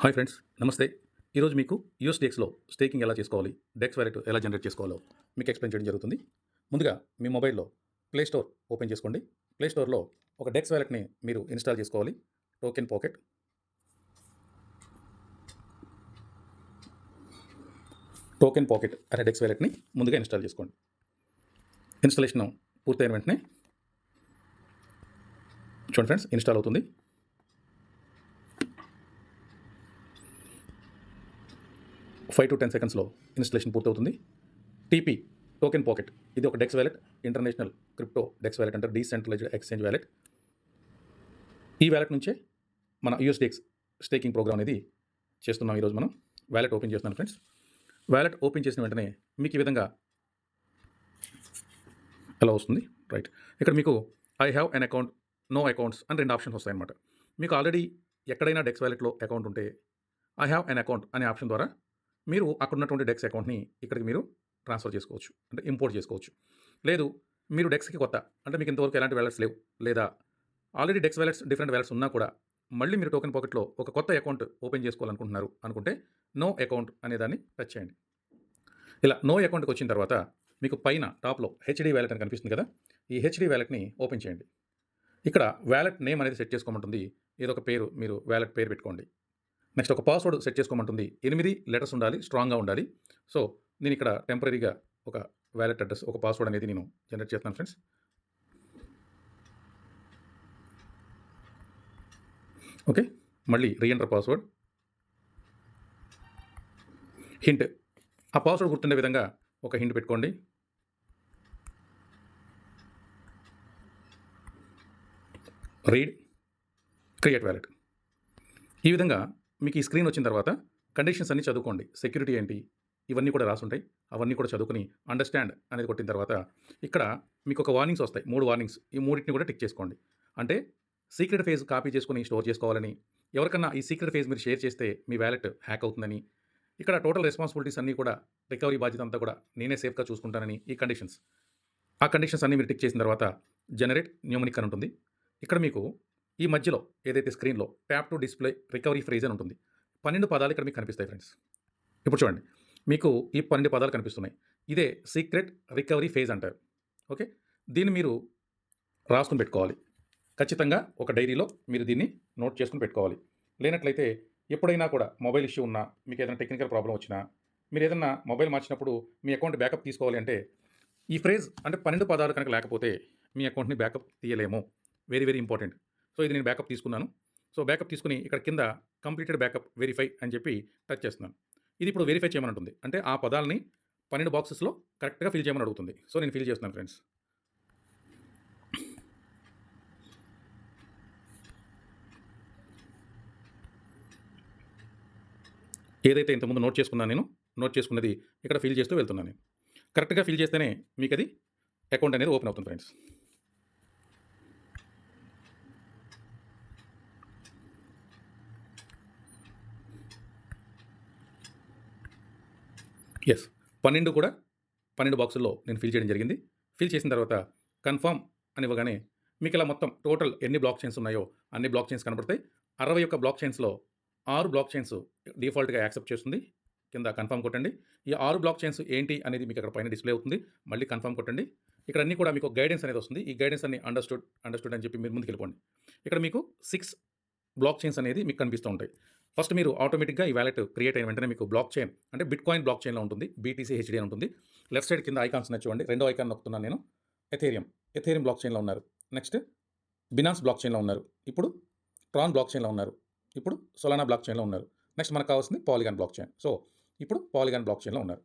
Hi friends, నమస్తే. ఈరోజు మీకు యూఎస్‌డిఎక్స్‌లో స్టేకింగ్ ఎలా చేసుకోవాలి, డెక్స్ వాలెట్ ఎలా జనరేట్ చేసుకోవాలో మీకు ఎక్స్‌ప్లెయిన్ చేయడం జరుగుతుంది. ముందుగా మీ మొబైల్‌లో ప్లే స్టోర్ ఓపెన్ చేసుకోండి. ప్లే స్టోర్‌లో ఒక డెక్స్ వాలెట్‌ని మీరు ఇన్‌స్టాల్ చేసుకోవాలి. Token pocket. టోకెన్ పాకెట్ అనే డెక్స్ వాలెట్‌ని ముందుగా ఇన్‌స్టాల్ చేసుకోండి. ఇన్‌స్టాలేషన్ పూర్తయిన వెంటనే చూడండి ఫ్రెండ్స్, ఇన్‌స్టాల్ అవుతుంది. 5 to 10 సెకండ్స్‌లో ఇన్‌స్టాలేషన్ పూర్తవుతుంది. టీపీ టోకెన్ పాకెట్ ఇది ఒక dex wallet, international crypto dex wallet అంటారు, డీసెంట్రలైజ్డ్ ఎక్స్చేంజ్ వాలెట్. ఈ వాలెట్ నుంచే మన యూఎస్‌డిఎక్స్ స్టేకింగ్ ప్రోగ్రామ్ అనేది చేస్తున్నాం. ఈరోజు మనం వాలెట్ ఓపెన్ చేస్తున్నాను ఫ్రెండ్స్. వాలెట్ ఓపెన్ చేసిన వెంటనే మీకు ఈ విధంగా ఎలా వస్తుంది. రైట్, ఇక్కడ మీకు I have an account, no accounts అని రెండు ఆప్షన్స్ వస్తాయన్నమాట. మీకు ఆల్రెడీ ఎక్కడైనా డెక్స్ వాలెట్లో అకౌంట్ ఉంటే ఐ హ్యావ్ ఎన్ అకౌంట్ అనే ఆప్షన్ ద్వారా మీరు అక్కడ ఉన్నటువంటి డెక్స్ అకౌంట్ని ఇక్కడికి మీరు ట్రాన్స్ఫర్ చేసుకోవచ్చు, అంటే ఇంపోర్ట్ చేసుకోవచ్చు. లేదు, మీరు డెక్స్కి కొత్త, అంటే మీకు ఇంతవరకు ఎలాంటి వ్యాలెట్స్ లేవు, లేదా already dex wallets different wallets ఉన్నా కూడా మళ్ళీ మీరు టోకెన్ పాకెట్లో ఒక కొత్త అకౌంట్ ఓపెన్ చేసుకోవాలనుకుంటున్నారు అనుకుంటే నో అకౌంట్ అనే దాన్ని టచ్ చేయండి. ఇలా నో అకౌంట్కి వచ్చిన తర్వాత మీకు పైన టాప్లో హెచ్డి వ్యాలెట్ అని కనిపిస్తుంది కదా, ఈ హెచ్డి వ్యాలెట్ని ఓపెన్ చేయండి. ఇక్కడ వ్యాలెట్ నేమ్ అనేది సెట్ చేసుకోమంటుంది. ఏదో ఒక పేరు, మీరు వ్యాలెట్ పేరు పెట్టుకోండి. నెక్స్ట్ ఒక పాస్వర్డ్ సెట్ చేసుకోమంటుంది. 8 లెటర్స్ ఉండాలి, స్ట్రాంగ్గా ఉండాలి. సో నేను ఇక్కడ టెంపరీగా ఒక వ్యాలెట్ అడ్రస్, ఒక పాస్వర్డ్ అనేది నేను జనరేట్ చేస్తాను ఫ్రెండ్స్. ఓకే, మళ్ళీ రీఎంటర్ పాస్వర్డ్. హింట్, ఆ పాస్వర్డ్ గుర్తుండే విధంగా ఒక హింట్ పెట్టుకోండి. Read create wallet. ఈ విధంగా మీకు ఈ స్క్రీన్ వచ్చిన తర్వాత కండిషన్స్ అన్నీ చదువుకోండి. సెక్యూరిటీ ఏంటి, ఇవన్నీ కూడా రాసుంటాయి. అవన్నీ కూడా చదువుకుని అండర్స్టాండ్ అనేది కొట్టిన తర్వాత ఇక్కడ మీకు ఒక వార్నింగ్స్ వస్తాయి, 3 వార్నింగ్స్. ఈ మూడింటిని కూడా టిక్ చేసుకోండి. అంటే సీక్రెట్ ఫేజ్ కాపీ చేసుకొని స్టోర్ చేసుకోవాలని, ఎవరికన్నా ఈ సీక్రెట్ ఫేజ్ మీరు షేర్ చేస్తే మీ వ్యాలెట్ హ్యాక్ అవుతుందని, ఇక్కడ టోటల్ రెస్పాన్సిబిలిటీస్ అన్నీ కూడా, రికవరీ బాధ్యత అంతా కూడా నేనే సేఫ్గా చూసుకుంటానని, ఈ కండిషన్స్. ఆ కండిషన్స్ అన్నీ మీరు టిక్ చేసిన తర్వాత జనరేట్ న్యూమరిక్ అని ఉంటుంది. ఇక్కడ మీకు ఈ మధ్యలో ఏదైతే స్క్రీన్లో tap to display recovery phrase అని ఉంటుంది. 12 పదాలు ఇక్కడ మీకు కనిపిస్తాయి ఫ్రెండ్స్. ఇప్పుడు చూడండి, మీకు ఈ 12 పదాలు కనిపిస్తున్నాయి. ఇదే సీక్రెట్ రికవరీ ఫేజ్ అంటారు. ఓకే, దీన్ని మీరు రాసుకుని పెట్టుకోవాలి. ఖచ్చితంగా ఒక డైరీలో మీరు దీన్ని నోట్ చేసుకుని పెట్టుకోవాలి. లేనట్లయితే ఎప్పుడైనా కూడా మొబైల్ ఇష్యూ ఉన్నా, మీకు ఏదైనా టెక్నికల్ ప్రాబ్లం వచ్చినా, మీరు ఏదైనా మొబైల్ మార్చినప్పుడు మీ అకౌంట్ బ్యాకప్ తీసుకోవాలి అంటే ఈ ఫ్రేజ్ అంటే 12 పదాలు కనుక లేకపోతే మీ అకౌంట్ని బ్యాకప్ తీయలేము. Very very important. సో ఇది నేను బ్యాకప్ తీసుకున్నాను. సో బ్యాకప్ తీసుకుని ఇక్కడ కింద కంప్లీటెడ్ బ్యాకప్ వెరిఫై అని చెప్పి టచ్ చేస్తున్నాను. ఇది ఇప్పుడు వెరిఫై చేయమని ఉంటుంది. అంటే ఆ పదాలని 12 బాక్సెస్లో కరెక్ట్గా ఫిల్ చేయమని అడుగుతుంది. సో నేను ఫిల్ చేస్తున్నాను ఫ్రెండ్స్. ఏదైతే ఇంతకుముందు నోట్ చేసుకున్నాను, నేను నోట్ చేసుకున్నది ఇక్కడ ఫిల్ చేస్తూ వెళ్తున్నాను. నేను కరెక్ట్గా ఫిల్ చేస్తేనే మీకు అది అకౌంట్ అనేది ఓపెన్ అవుతుంది ఫ్రెండ్స్. ఎస్, 12 కూడా 12 బాక్సుల్లో నేను ఫిల్ చేయడం జరిగింది. ఫిల్ చేసిన తర్వాత కన్ఫర్మ్ అని ఇవ్వగానే మీకు ఇలా మొత్తం టోటల్ ఎన్ని బ్లాక్ చైన్స్ ఉన్నాయో అన్ని బ్లాక్ చైన్స్ కనబడతాయి. 61 బ్లాక్ చైన్స్లో 6 బ్లాక్ చైన్స్ డిఫాల్ట్గా యాక్సెప్ట్ చేస్తుంది. కింద కన్ఫర్మ్ కొట్టండి. ఈ 6 బ్లాక్ చైన్స్ ఏంటి అనేది మీకు అక్కడ పైన డిస్ప్లే అవుతుంది. మళ్ళీ కన్ఫర్మ్ కొట్టండి. ఇక్కడ అన్నీ కూడా మీకు గైడెన్స్ అనేది వస్తుంది. ఈ గైడెన్స్ అన్ని అండర్స్టూడ్ అని చెప్పి మీరు ముందుకు వెళ్ళిపోండి. ఇక్కడ మీకు 6 బ్లాక్ చైన్స్ అనేది మీకు కనిపిస్తూ ఉంటాయి. ఫస్ట్ మీరు ఆటోమేటిక్గా ఈ వ్యాలెట్ క్రియేట్ అయిన వెంటనే మీకు బ్లాక్ చైన్ అంటే బిట్ కాయిన్ బ్లాక్ చైన్లో ఉంటుంది. బీటీసీ హెచ్డి అని ఉంటుంది. లెఫ్ట్ సైడ్ కింద ఐకాన్స్ నచ్చుకోండి. రెండో ఐకాన్ నొక్కుతున్నాను నేను. ఎథేరియం బ్లాక్ చైన్లో ఉన్నారు. నెక్స్ట్ బినాన్స్ బ్లాక్ చైన్లో ఉన్నారు. ఇప్పుడు ట్రాన్ బ్లాక్ చైన్లో ఉన్నారు. ఇప్పుడు సొలానా బ్లాక్ చైన్లో ఉన్నారు. నెక్స్ట్ మనకు కావాల్సింది పాలిగాన్ బ్లాక్ చైన్. సో ఇప్పుడు పాలిగాన్ బ్లాక్ చైన్లో ఉన్నారు.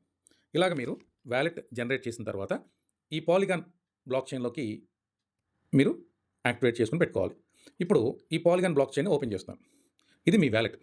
ఇలాగ మీరు వ్యాలెట్ జనరేట్ చేసిన తర్వాత ఈ పాలిగాన్ బ్లాక్ చైన్లోకి మీరు యాక్టివేట్ చేసుకుని పెట్టుకోవాలి. ఇప్పుడు ఈ పాలిగాన్ బ్లాక్ చైన్ ఓపెన్ చేస్తాను. ఇది మీ వ్యాలెట్.